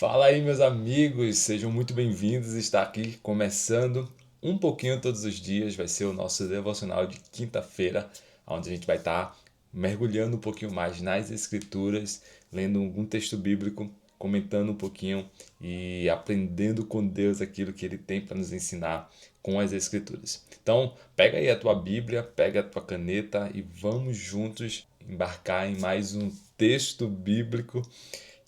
Fala aí, meus amigos, sejam muito bem-vindos. Está aqui começando um pouquinho todos os dias. Vai ser o nosso devocional de quinta-feira, onde a gente vai estar mergulhando um pouquinho mais nas Escrituras, lendo algum texto bíblico, comentando um pouquinho e aprendendo com Deus aquilo que Ele tem para nos ensinar com as Escrituras. Então, pega aí a tua Bíblia, pega a tua caneta e vamos juntos embarcar em mais um texto bíblico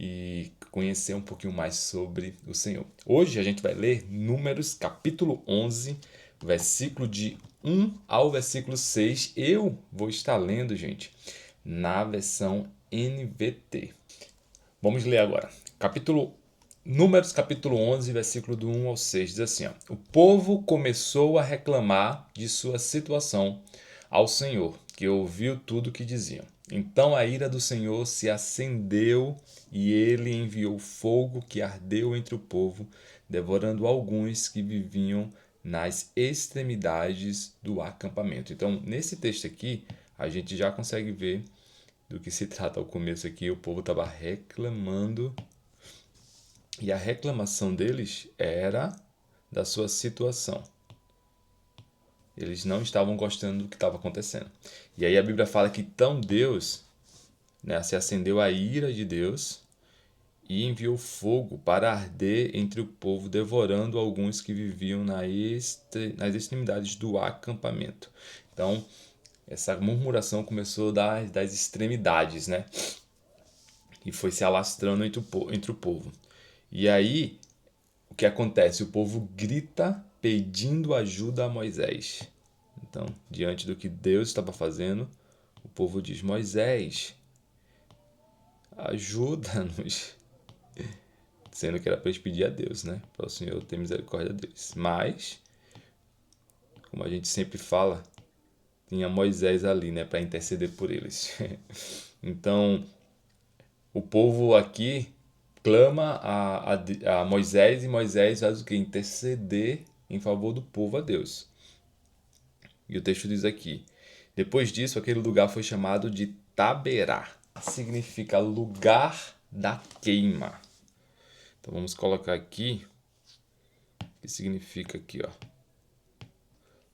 e conhecer um pouquinho mais sobre o Senhor. Hoje a gente vai ler Números capítulo 11, versículo de 1 ao versículo 6. Eu vou estar lendo, gente, na versão NVT. Vamos ler agora. Números capítulo 11, versículo do 1 ao 6, diz assim, ó: O povo começou a reclamar de sua situação ao Senhor, que ouviu tudo o que diziam. Então a ira do Senhor se acendeu e ele enviou fogo que ardeu entre o povo, devorando alguns que viviam nas extremidades do acampamento. Então, nesse texto aqui, a gente já consegue ver do que se trata ao começo aqui. O povo estava reclamando e a reclamação deles era da sua situação. Eles não estavam gostando do que estava acontecendo. E aí a Bíblia fala que então Deus, se acendeu a ira de Deus e enviou fogo para arder entre o povo, devorando alguns que viviam nas extremidades do acampamento. Então, essa murmuração começou das extremidades, né? E foi se alastrando entre o povo. E aí, o que acontece? O povo grita pedindo ajuda a Moisés. Então, diante do que Deus estava fazendo, o povo diz: Moisés, ajuda-nos. Sendo que era para eles pedir a Deus, né? Para o Senhor ter misericórdia deles. Mas, como a gente sempre fala, tinha Moisés ali, né? Para interceder por eles. Então, o povo aqui clama a Moisés e Moisés faz o que? Interceder em favor do povo a Deus. E o texto diz aqui: depois disso, aquele lugar foi chamado de Taberá. Significa lugar da queima. Então vamos colocar aqui o que significa aqui, ó.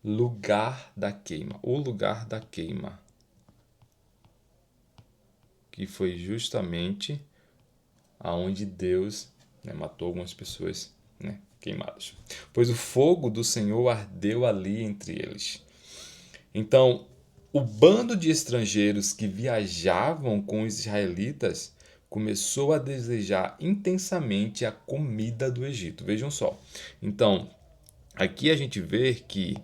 Lugar da queima. O lugar da queima. Que foi justamente aonde Deus, matou algumas pessoas, queimadas. Pois o fogo do Senhor ardeu ali entre eles. Então, o bando de estrangeiros que viajavam com os israelitas começou a desejar intensamente a comida do Egito. Vejam só. Então, aqui a gente vê que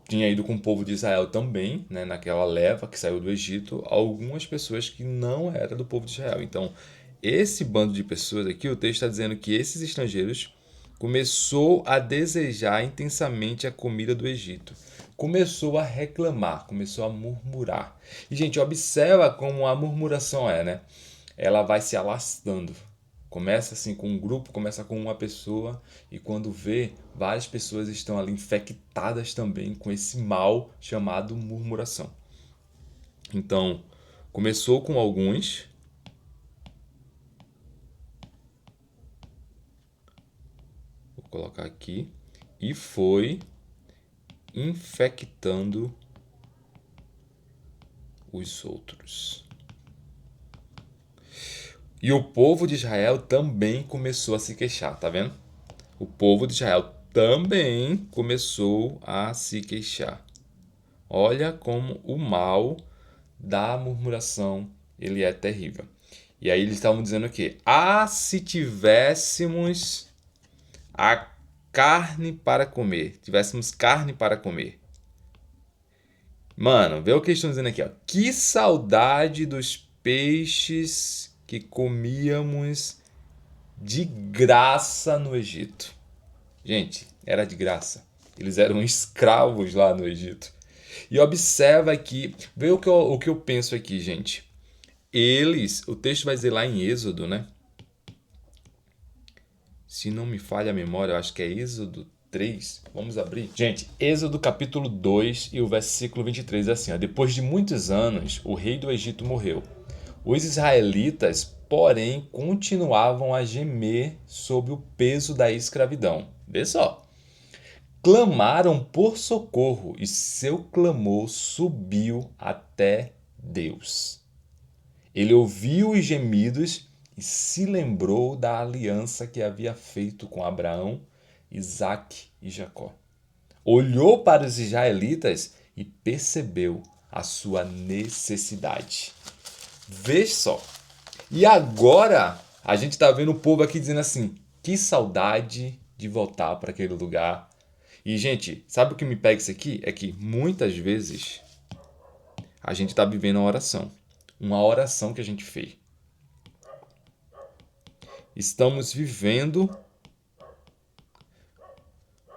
tinha ido com o povo de Israel também, naquela leva que saiu do Egito, algumas pessoas que não eram do povo de Israel. Então, esse bando de pessoas aqui, o texto está dizendo que esses estrangeiros começou a desejar intensamente a comida do Egito. Começou a reclamar, começou a murmurar. E, gente, observa como a murmuração é, né? Ela vai se alastrando. Começa assim com um grupo, começa com uma pessoa e quando vê, várias pessoas estão ali infectadas também com esse mal chamado murmuração. Então, começou com alguns, vou colocar aqui, e foi infectando os outros. E o povo de Israel também começou a se queixar, tá vendo? O povo de Israel também começou a se queixar. Olha como o mal da murmuração ele é terrível. E aí eles estavam dizendo o quê? Se tivéssemos a carne para comer, tivéssemos carne para comer. Mano, vê o que eles estão dizendo aqui, ó. Que saudade dos peixes que comíamos de graça no Egito. Gente, era de graça. Eles eram escravos lá no Egito. E observa aqui, vê o que eu penso aqui, gente. O texto vai dizer lá em Êxodo, né? Se não me falha a memória, eu acho que é Êxodo 3. Vamos abrir. Gente, Êxodo capítulo 2 e o versículo 23 é assim, ó: depois de muitos anos, o rei do Egito morreu. Os israelitas, porém, continuavam a gemer sob o peso da escravidão. Vê só. Clamaram por socorro e seu clamor subiu até Deus. Ele ouviu os gemidos e se lembrou da aliança que havia feito com Abraão, Isaque e Jacó. Olhou para os israelitas e percebeu a sua necessidade. Veja só. E agora a gente está vendo o povo aqui dizendo assim: que saudade de voltar para aquele lugar. E, gente, sabe o que me pega isso aqui? É que muitas vezes a gente está vivendo uma oração. Uma oração que a gente fez. Estamos vivendo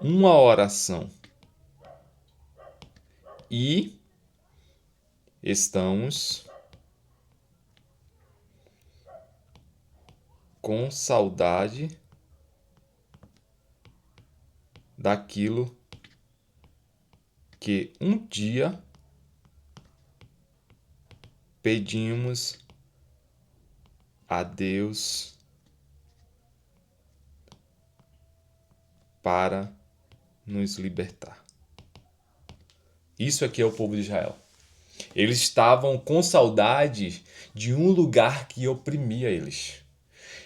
uma oração. E estamos com saudade daquilo que um dia pedimos a Deus para nos libertar. Isso aqui é o povo de Israel. Eles estavam com saudade de um lugar que oprimia eles.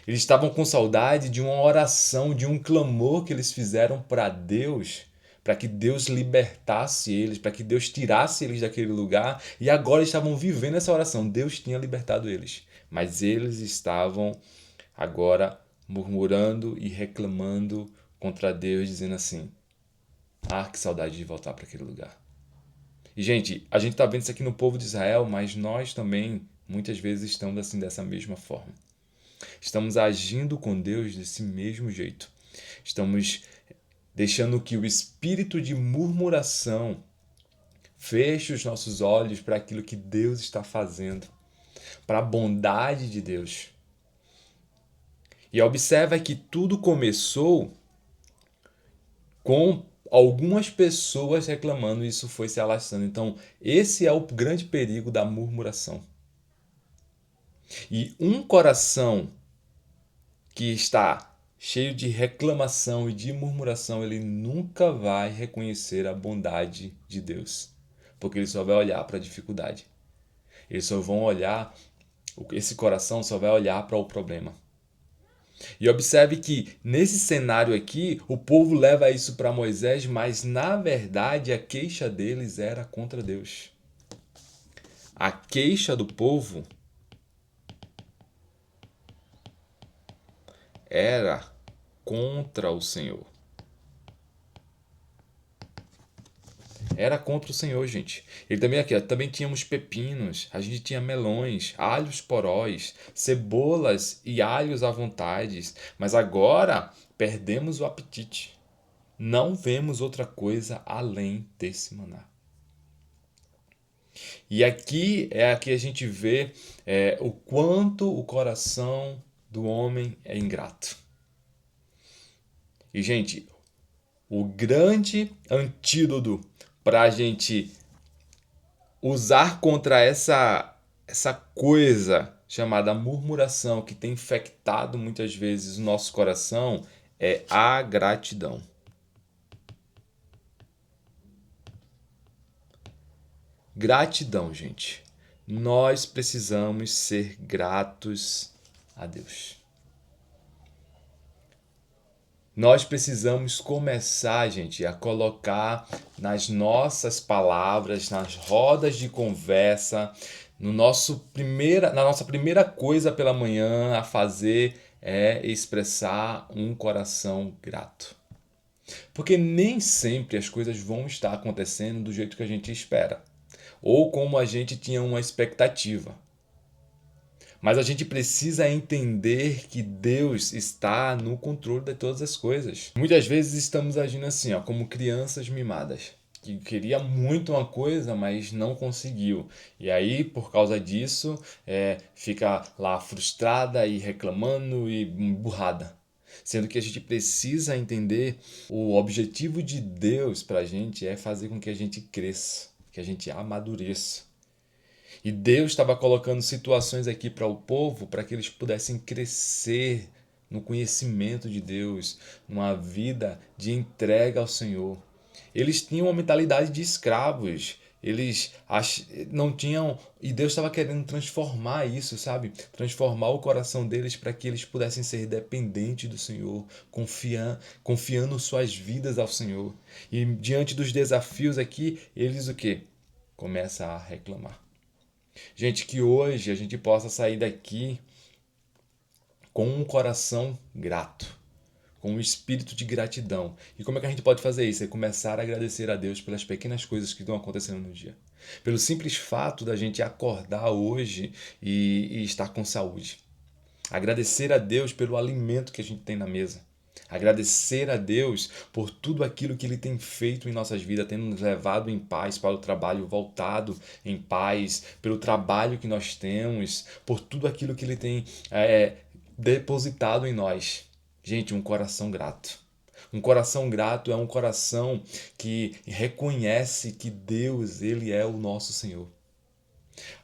Eles estavam com saudade de uma oração, de um clamor que eles fizeram para Deus, para que Deus libertasse eles, para que Deus tirasse eles daquele lugar. E agora estavam vivendo essa oração. Deus tinha libertado eles, mas eles estavam agora murmurando e reclamando contra Deus, dizendo assim: ah, que saudade de voltar para aquele lugar. E, gente, a gente está vendo isso aqui no povo de Israel, mas nós também, muitas vezes, estamos assim dessa mesma forma. Estamos agindo com Deus desse mesmo jeito. Estamos deixando que o espírito de murmuração feche os nossos olhos para aquilo que Deus está fazendo, para a bondade de Deus. E observa que tudo começou com algumas pessoas reclamando e isso foi se alastrando. Então, esse é o grande perigo da murmuração. E um coração que está cheio de reclamação e de murmuração, ele nunca vai reconhecer a bondade de Deus, porque ele só vai olhar para a dificuldade. Esse coração só vai olhar para o problema. E observe que nesse cenário aqui, o povo leva isso para Moisés, mas na verdade a queixa deles era contra Deus. A queixa do povo era contra o Senhor. Era contra o Senhor, gente. Ele também aqui, ó, também tínhamos pepinos, a gente tinha melões, alhos poróis, cebolas e alhos à vontade, mas agora perdemos o apetite. Não vemos outra coisa além desse maná. E aqui a gente vê o quanto o coração do homem é ingrato. E, gente, o grande antídoto para a gente usar contra essa coisa chamada murmuração que tem infectado muitas vezes o nosso coração é a gratidão. Gratidão, gente. Nós precisamos ser gratos a Deus. Nós precisamos começar, gente, a colocar nas nossas palavras, nas rodas de conversa, na nossa primeira coisa pela manhã a fazer é expressar um coração grato. Porque nem sempre as coisas vão estar acontecendo do jeito que a gente espera, ou como a gente tinha uma expectativa. Mas a gente precisa entender que Deus está no controle de todas as coisas. Muitas vezes estamos agindo assim, ó, como crianças mimadas, que queria muito uma coisa, mas não conseguiu. E aí, por causa disso, fica lá frustrada e reclamando e burrada. Sendo que a gente precisa entender o objetivo de Deus para a gente é fazer com que a gente cresça, que a gente amadureça. E Deus estava colocando situações aqui para o povo para que eles pudessem crescer no conhecimento de Deus, numa vida de entrega ao Senhor. Eles tinham uma mentalidade de escravos. Eles não tinham. E Deus estava querendo transformar isso, sabe? Transformar o coração deles para que eles pudessem ser dependentes do Senhor, confiando suas vidas ao Senhor. E diante dos desafios aqui, eles o quê? Começam a reclamar. Gente, que hoje a gente possa sair daqui com um coração grato, com um espírito de gratidão. E como é que a gente pode fazer isso? É começar a agradecer a Deus pelas pequenas coisas que estão acontecendo no dia. Pelo simples fato da gente acordar hoje e estar com saúde. Agradecer a Deus pelo alimento que a gente tem na mesa. Agradecer a Deus por tudo aquilo que Ele tem feito em nossas vidas, tendo nos levado em paz para o trabalho, voltado em paz, pelo trabalho que nós temos, por tudo aquilo que Ele tem depositado em nós. Gente, um coração grato. Um coração grato é um coração que reconhece que Deus, Ele é o nosso Senhor.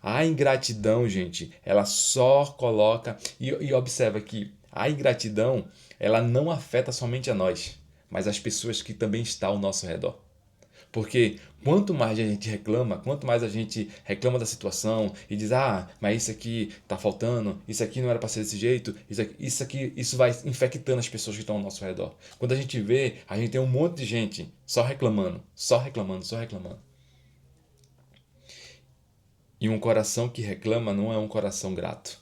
A ingratidão, gente, ela só coloca. E observa que a ingratidão, ela não afeta somente a nós, mas as pessoas que também estão ao nosso redor. Porque quanto mais a gente reclama, quanto mais a gente reclama da situação e diz, mas isso aqui tá faltando, isso aqui não era para ser desse jeito, isso vai infectando as pessoas que estão ao nosso redor. Quando a gente vê, a gente tem um monte de gente só reclamando, só reclamando, só reclamando. E um coração que reclama não é um coração grato.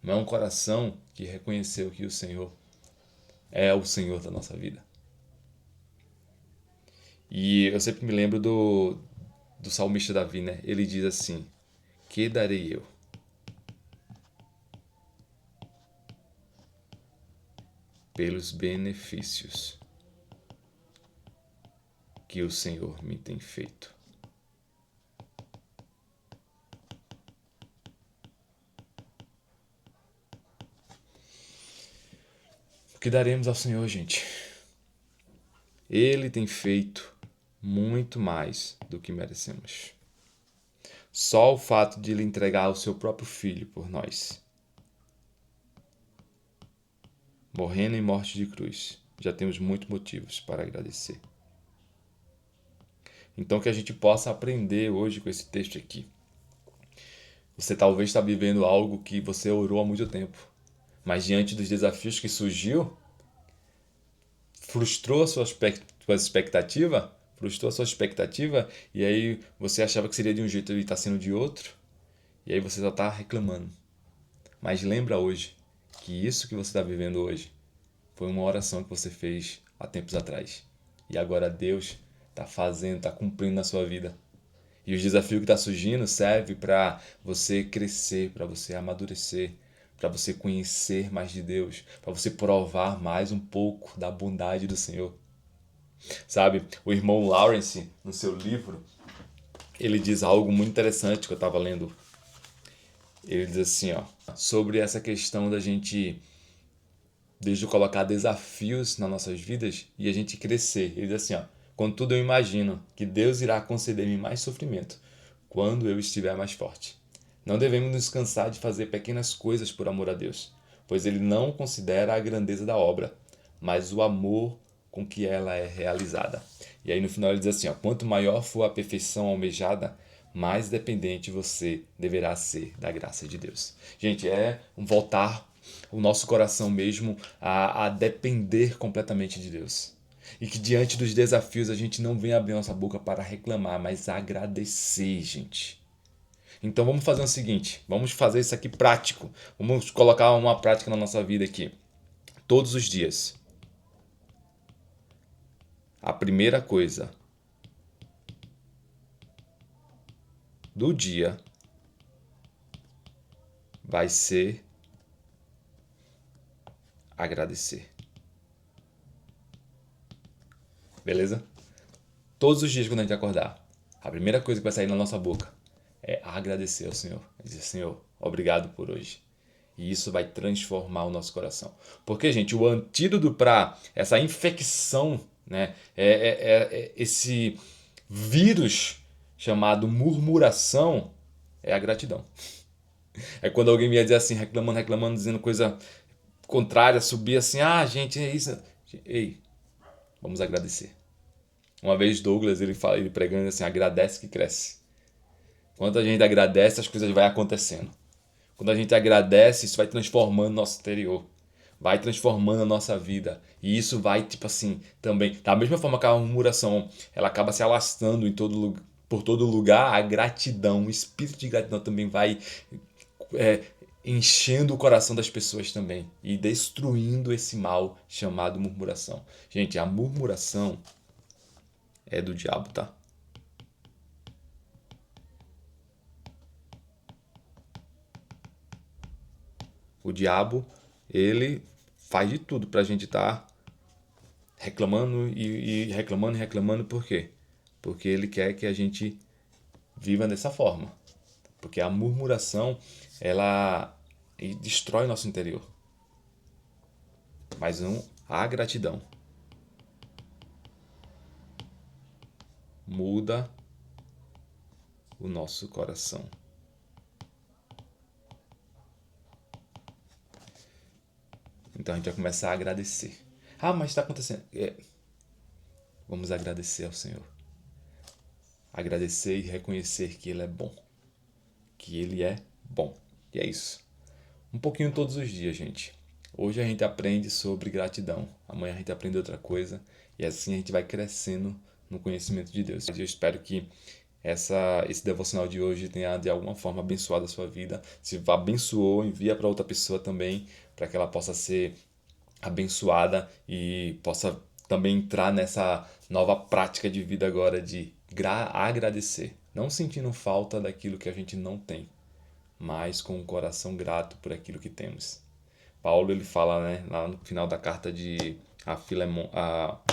Não é um coração que reconheceu que o Senhor é o Senhor da nossa vida. E eu sempre me lembro do salmista Davi, né? Ele diz assim: que darei eu pelos benefícios que o Senhor me tem feito? O que daremos ao Senhor, gente? Ele tem feito muito mais do que merecemos. Só o fato de ele entregar o seu próprio filho por nós, morrendo em morte de cruz, já temos muitos motivos para agradecer. Então que a gente possa aprender hoje com esse texto aqui. Você talvez está vivendo algo que você orou há muito tempo, mas diante dos desafios que surgiu, frustrou a sua expectativa, e aí você achava que seria de um jeito e está sendo de outro, e aí você só está reclamando. Mas lembra hoje que isso que você está vivendo hoje foi uma oração que você fez há tempos atrás. E agora Deus está fazendo, está cumprindo na sua vida. E os desafios que está surgindo serve para você crescer, para você amadurecer, para você conhecer mais de Deus, para você provar mais um pouco da bondade do Senhor. Sabe, o irmão Lawrence, no seu livro, ele diz algo muito interessante que eu estava lendo. Ele diz assim, sobre essa questão da gente, desde colocar desafios nas nossas vidas e a gente crescer. Ele diz assim, contudo eu imagino que Deus irá conceder-me mais sofrimento quando eu estiver mais forte. Não devemos nos cansar de fazer pequenas coisas por amor a Deus, pois Ele não considera a grandeza da obra, mas o amor com que ela é realizada. E aí no final ele diz assim, quanto maior for a perfeição almejada, mais dependente você deverá ser da graça de Deus. Gente, é voltar o nosso coração mesmo a depender completamente de Deus. E que diante dos desafios a gente não venha abrir nossa boca para reclamar, mas agradecer, gente. Então vamos fazer o seguinte, vamos fazer isso aqui prático. Vamos colocar uma prática na nossa vida aqui. Todos os dias. A primeira coisa do dia vai ser agradecer. Beleza? Todos os dias quando a gente acordar, a primeira coisa que vai sair na nossa boca é agradecer ao Senhor. Dizer, Senhor, obrigado por hoje. E isso vai transformar o nosso coração. Porque, gente, o antídoto para essa infecção, né, esse vírus chamado murmuração, é a gratidão. É quando alguém ia dizer assim, reclamando, dizendo coisa contrária, subir assim, gente, é isso. Ei, vamos agradecer. Uma vez Douglas, ele pregando assim, agradece que cresce. Quando a gente agradece, as coisas vão acontecendo. Quando a gente agradece, isso vai transformando nosso interior. Vai transformando a nossa vida. E isso vai, tipo assim, também. Da mesma forma que a murmuração, ela acaba se alastrando por todo lugar, a gratidão, o espírito de gratidão também vai é, enchendo o coração das pessoas também. E destruindo esse mal chamado murmuração. Gente, a murmuração é do diabo, tá? O diabo, ele faz de tudo pra gente estar reclamando e reclamando e reclamando. Por quê? Porque ele quer que a gente viva dessa forma. Porque a murmuração, ela destrói nosso interior. Mas não, a gratidão muda o nosso coração. Então a gente vai começar a agradecer. Mas está acontecendo. Vamos agradecer ao Senhor. Agradecer e reconhecer que Ele é bom. Que Ele é bom. E é isso. Um pouquinho todos os dias, gente. Hoje a gente aprende sobre gratidão. Amanhã a gente aprende outra coisa. E assim a gente vai crescendo no conhecimento de Deus. Eu espero que esse devocional de hoje tenha de alguma forma abençoado a sua vida. Se abençoou, envia para outra pessoa também, para que ela possa ser abençoada e possa também entrar nessa nova prática de vida agora de agradecer, não sentindo falta daquilo que a gente não tem, mas com um coração grato por aquilo que temos. Paulo ele fala, né, lá no final da carta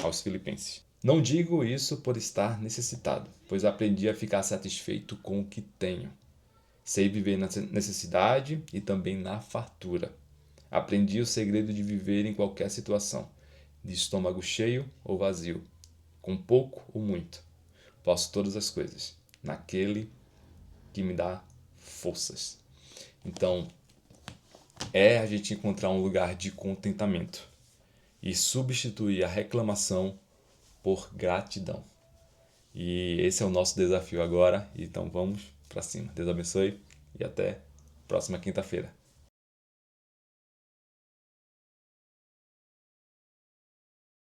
aos Filipenses. Não digo isso por estar necessitado, pois aprendi a ficar satisfeito com o que tenho. Sei viver na necessidade e também na fartura. Aprendi o segredo de viver em qualquer situação, de estômago cheio ou vazio, com pouco ou muito. Posso todas as coisas, naquele que me dá forças. Então, é a gente encontrar um lugar de contentamento e substituir a reclamação por gratidão. E esse é o nosso desafio agora, então vamos para cima. Deus abençoe e até próxima quinta-feira.